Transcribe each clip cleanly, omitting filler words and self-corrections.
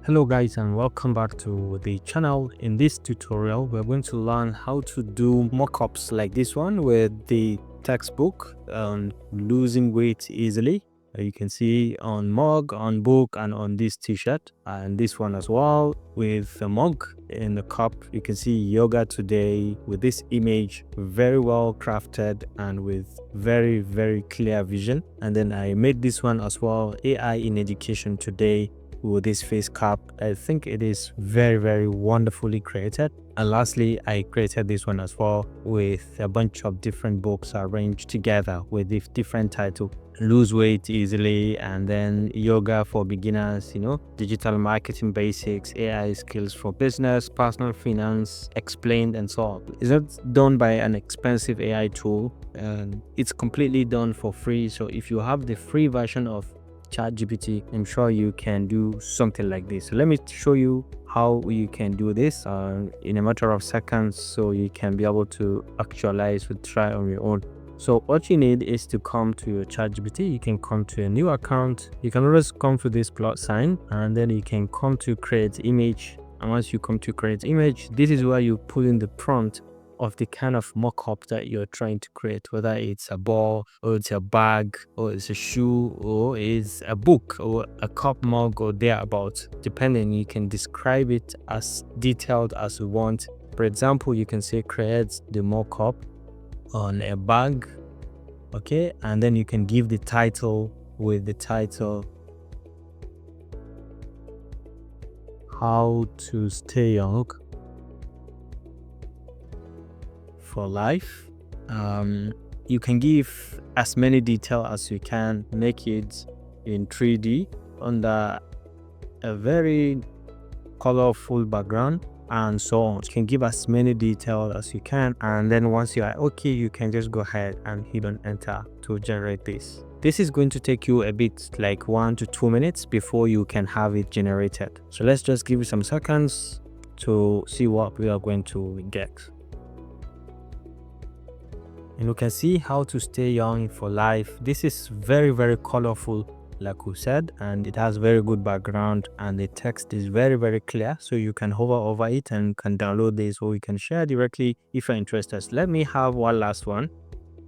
Hello guys, and welcome back to the channel. In this tutorial we're going to learn how to do mockups like this one with the textbook on losing weight easily. You can see on mug, on book, and on this t-shirt, and this one as well with the mug in the cup. You can see yoga today with this image, very well crafted and with very clear vision. And then I made this one as well, AI in education today, with this face cap. I think it is very wonderfully created. And lastly, I created this one as well with a bunch of different books arranged together with this different title: lose weight easily, and then yoga for beginners, digital marketing basics, AI skills for business, personal finance explained, and so on. It's not done by an expensive AI tool, and it's completely done for free. So if you have the free version of ChatGPT, I'm sure you can do something like this. So let me show you how you can do this in a matter of seconds, so you can be able to actualize or try on your own. So what you need is to come to your ChatGPT. You can come to a new account. You can always come to this plus sign, and then you can come to create image. And once you come to create image, this is where you put in the prompt of the kind of mock-up that you're trying to create, whether it's a ball, or it's a bag, or it's a shoe, or it's a book, or a cup, mug, or thereabouts. Depending, you can describe it as detailed as you want. For example, you can say create the mock-up on a bag, okay, and then you can give the title with the title "How to Stay Young for Life." You can give as many detail as you can, make it in 3D under a very colorful background, and so on. You can give as many detail as you can, and then once you are okay, you can just go ahead and hit on enter to generate this. This is going to take you a bit, like 1 to 2 minutes before you can have it generated. So let's just give it some seconds to see what we are going to get. And you can see how to stay young for life. This is very colorful, like we said, and it has very good background, and the text is very clear, so you can hover over it and can download this, or you can share directly if you're interested. Let me have one last one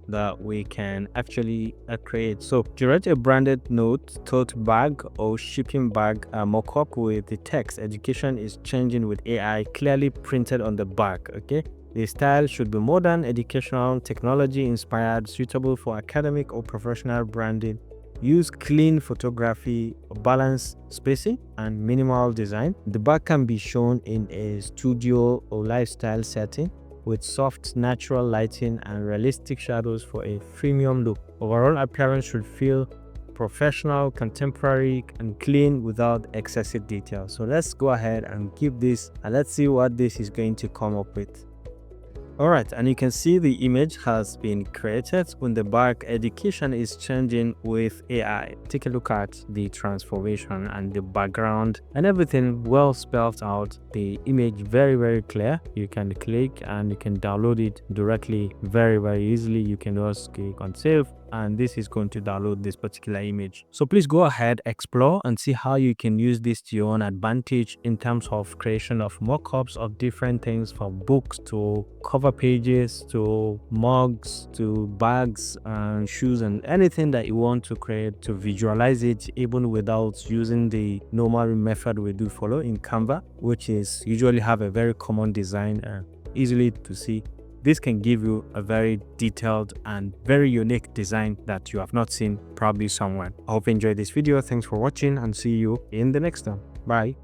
that we can actually create. So generate a branded note, tote bag, or shipping bag mock-up with the text "Education is changing with AI" clearly printed on the back. Okay, the style should be modern, educational, technology inspired, suitable for academic or professional branding. Use clean photography, balanced spacing, and minimal design. The bag can be shown in a studio or lifestyle setting with soft, natural lighting and realistic shadows for a premium look. Overall appearance should feel professional, contemporary, and clean without excessive detail. So let's go ahead and give this, and let's see what this is going to come up with. Alright, and you can see the image has been created when the bag "Education is changing with AI." Take a look at the transformation and the background and everything well spelled out. The image very clear. You can click and you can download it directly very easily. You can just click on save, and this is going to download this particular image. So please go ahead, explore, and see how you can use this to your own advantage in terms of creation of mock-ups of different things, from books to cover pages to mugs to bags and shoes, and anything that you want to create, to visualize it even without using the normal method we do follow in Canva, which is usually have a very common design and easily to see. This can give you a very detailed and very unique design that you have not seen probably somewhere. I hope you enjoyed this video. Thanks for watching, and see you in the next one. Bye.